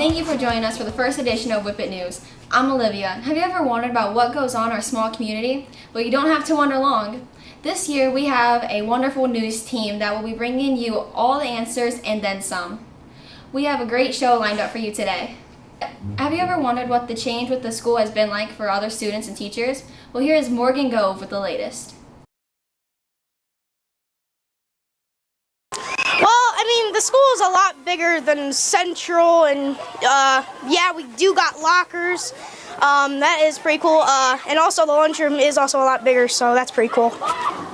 Thank you for joining us for the first edition of Whippet News. I'm Olivia. Have you ever wondered about what goes on in our small community? Well, you don't have to wonder long. This year we have a wonderful news team that will be bringing you all the answers and then some. We have a great show lined up for you today. Have you ever wondered what the change with the school has been like for other students and teachers? Well, here is Morgan Gove with the latest. The school is a lot bigger than Central, and yeah, we do got lockers. That is pretty cool. And also the lunchroom is also a lot bigger, so that's pretty cool.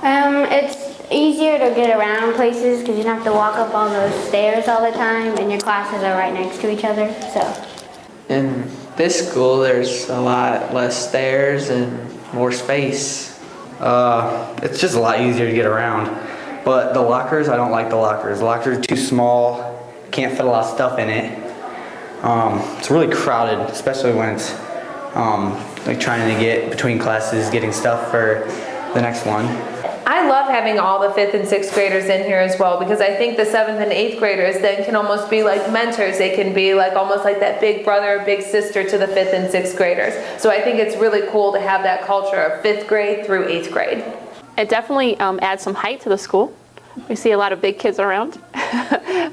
It's easier to get around places because you don't have to walk up all those stairs all the time, and your classes are right next to each other. So, in this school, there's a lot less stairs and more space. It's just a lot easier to get around. But the lockers, I don't like the lockers. The lockers are too small, can't fit a lot of stuff in it. It's really crowded, especially when it's like trying to get between classes, getting stuff for the next one. I love having all the 5th and 6th graders in here as well, because I think the 7th and 8th graders then can almost be like mentors. They can be like almost like that big brother, big sister to the 5th and 6th graders. So I think it's really cool to have that culture of 5th grade through 8th grade. It definitely adds some height to the school. We see a lot of big kids around.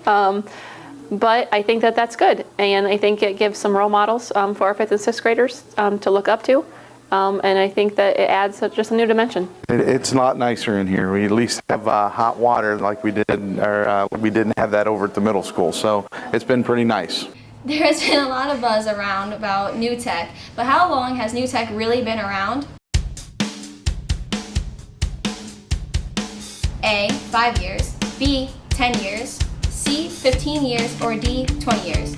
But I think that that's good. And I think it gives some role models for our 5th and 6th graders to look up to. And I think that it adds just a new dimension. It's a lot nicer in here. We at least have hot water like we did, or we didn't have that over at the middle school. So it's been pretty nice. There has been a lot of buzz around about New Tech, but how long has New Tech really been around? A, 5 years, B, 10 years, C, 15 years, or D, 20 years?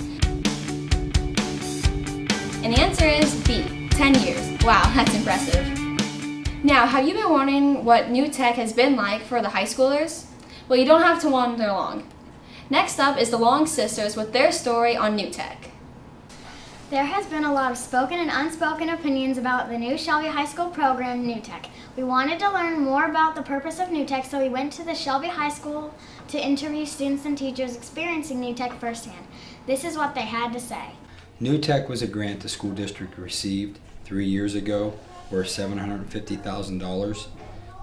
And the answer is B, 10 years. Wow, that's impressive. Now, have you been wondering what New Tech has been like for the high schoolers? Well, you don't have to wonder long. Next up is the Long Sisters with their story on New Tech. There has been a lot of spoken and unspoken opinions about the new Shelby High School program, New Tech. We wanted to learn more about the purpose of New Tech, so we went to the Shelby High School to interview students and teachers experiencing New Tech firsthand. This is what they had to say. New Tech was a grant the school district received 3 years ago worth $750,000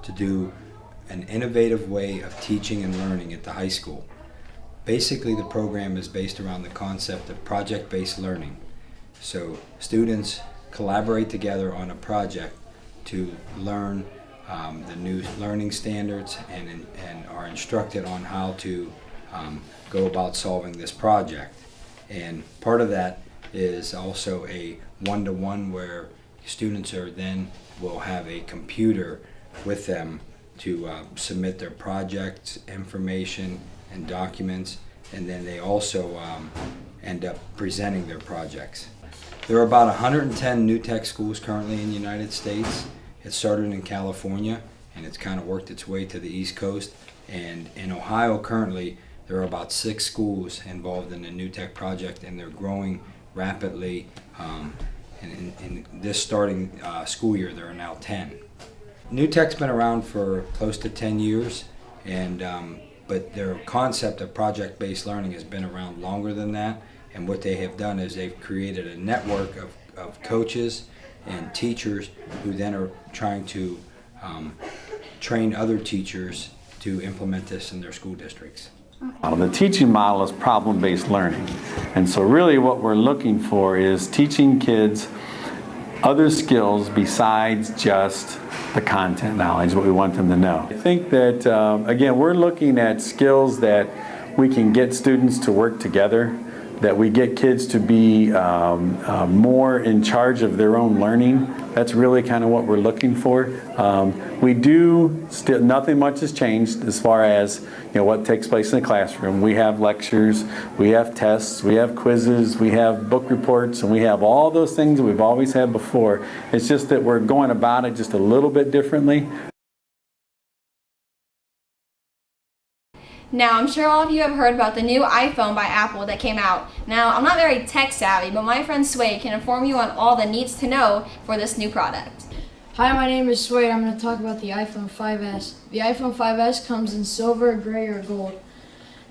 to do an innovative way of teaching and learning at the high school. Basically, the program is based around the concept of project-based learning. So students collaborate together on a project to learn the new learning standards and are instructed on how to go about solving this project. And part of that is also a one-to-one where students will have a computer with them to submit their project information and documents, and then they also end up presenting their projects. There are about 110 New Tech schools currently in the United States. It started in California and it's kind of worked its way to the East Coast. And in Ohio currently, there are about 6 schools involved in the New Tech project, and they're growing rapidly. In this starting school year, there are now 10. New Tech's been around for close to 10 years, and but their concept of project-based learning has been around longer than that. And what they have done is they've created a network of coaches and teachers who then are trying to train other teachers to implement this in their school districts. The teaching model is problem-based learning. And so really what we're looking for is teaching kids other skills besides just the content knowledge, what we want them to know. I think that, again, we're looking at skills that we can get students to work together, that we get kids to be more in charge of their own learning. That's really kind of what we're looking for. We do still, nothing much has changed as far as what takes place in the classroom. We have lectures, we have tests, we have quizzes, we have book reports, and we have all those things that we've always had before. It's just that we're going about it just a little bit differently. Now, I'm sure all of you have heard about the new iPhone by Apple that came out. Now, I'm not very tech savvy, but my friend s1e1 can inform you on all the needs to know for this new product. Hi, my name is s1e1. I'm going to talk about the iPhone 5S. The iPhone 5S comes in silver, gray, or gold.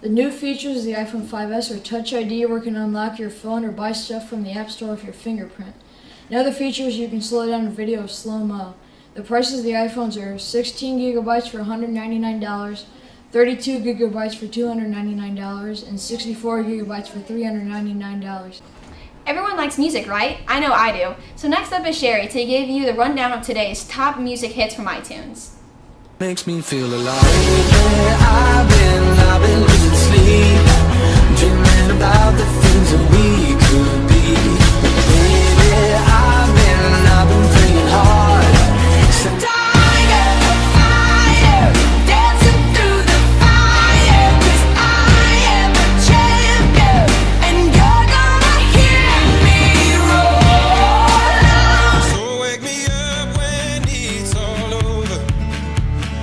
The new features of the iPhone 5S are Touch ID, where you can unlock your phone or buy stuff from the App Store with your fingerprint. And other features, you can slow down a video slow-mo. The prices of the iPhones are 16 gigabytes for $199, 32 gigabytes for $299, and 64 gigabytes for $399. Everyone likes music, right? I know I do. So next up is Sherry to give you the rundown of today's top music hits from iTunes. Makes me feel alive. I've been losing sleep, dreaming about the things that we could be. Baby, I've been praying hard. So tired of fire, dancing through the fire. 'Cause I am a champion, and you're gonna hear me roar. So wake me up when it's all over.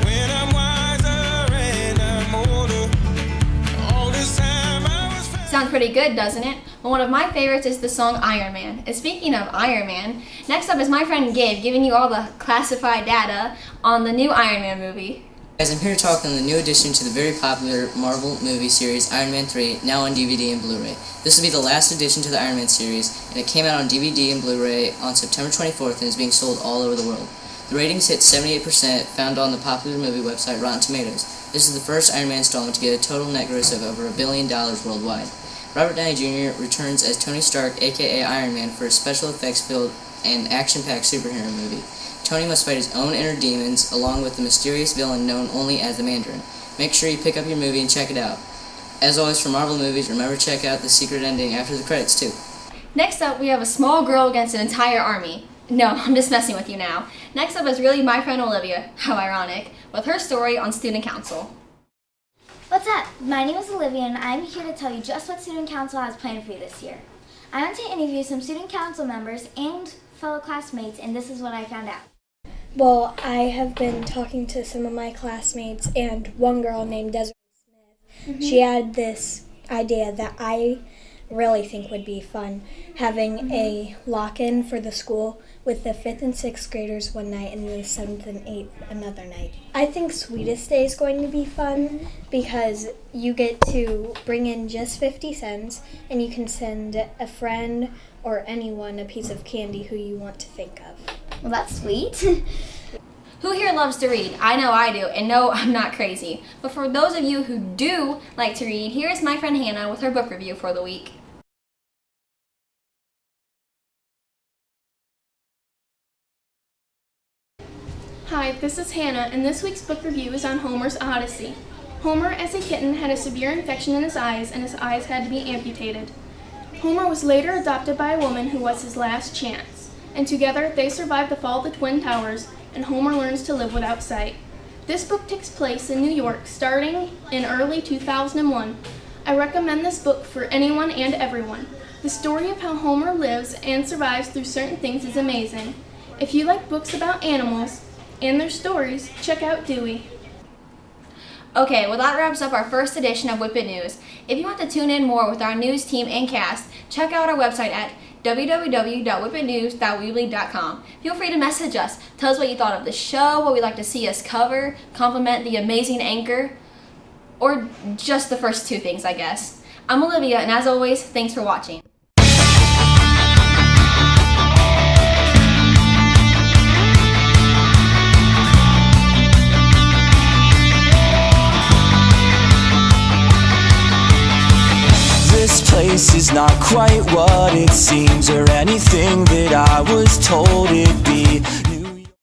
When I'm wiser and I'm older. All this time I was. Sounds pretty good, doesn't it? Well, one of my favorites is the song Iron Man. And speaking of Iron Man, next up is my friend Gabe giving you all the classified data on the new Iron Man movie. Guys, I'm here to talk on the new addition to the very popular Marvel movie series Iron Man 3, now on DVD and Blu-ray. This will be the last addition to the Iron Man series, and it came out on DVD and Blu-ray on September 24th and is being sold all over the world. The ratings hit 78%, found on the popular movie website Rotten Tomatoes. This is the first Iron Man installment to get a total net gross of over $1 billion worldwide. Robert Downey Jr. returns as Tony Stark, aka Iron Man, for a special effects-filled and action-packed superhero movie. Tony must fight his own inner demons, along with the mysterious villain known only as the Mandarin. Make sure you pick up your movie and check it out. As always, for Marvel movies, remember to check out the secret ending after the credits, too. Next up, we have a small girl against an entire army. No, I'm just messing with you now. Next up is really my friend Olivia, how ironic, with her story on student council. What's up? My name is Olivia, and I'm here to tell you just what student council has planned for you this year. I went to interview some student council members and fellow classmates, and this is what I found out. Well, I have been talking to some of my classmates, and one girl named Desiree Smith, she had this idea that I really think would be fun, having a lock-in for the school with the 5th and 6th graders one night and the 7th and 8th another night. I think Sweetest Day is going to be fun because you get to bring in just 50 cents and you can send a friend or anyone a piece of candy who you want to think of. Well, that's sweet. Who here loves to read? I know I do, and no, I'm not crazy. But for those of you who do like to read, here is my friend Hannah with her book review for the week. Hi, this is Hannah, and this week's book review is on Homer's Odyssey. Homer, as a kitten, had a severe infection in his eyes, and his eyes had to be amputated. Homer was later adopted by a woman who was his last chance, and together they survived the fall of the Twin Towers, and Homer learns to live without sight. This book takes place in New York, starting in early 2001. I recommend this book for anyone and everyone. The story of how Homer lives and survives through certain things is amazing. If you like books about animals and their stories, check out Dewey. Okay, well that wraps up our first edition of Whippet News. If you want to tune in more with our news team and cast, check out our website at www.whippetnews.weebly.com. Feel free to message us. Tell us what you thought of the show, what we'd like to see us cover, compliment the amazing anchor, or just the first two things, I guess. I'm Olivia, and as always, thanks for watching. This place is not quite what it seems or anything that I was told it'd be.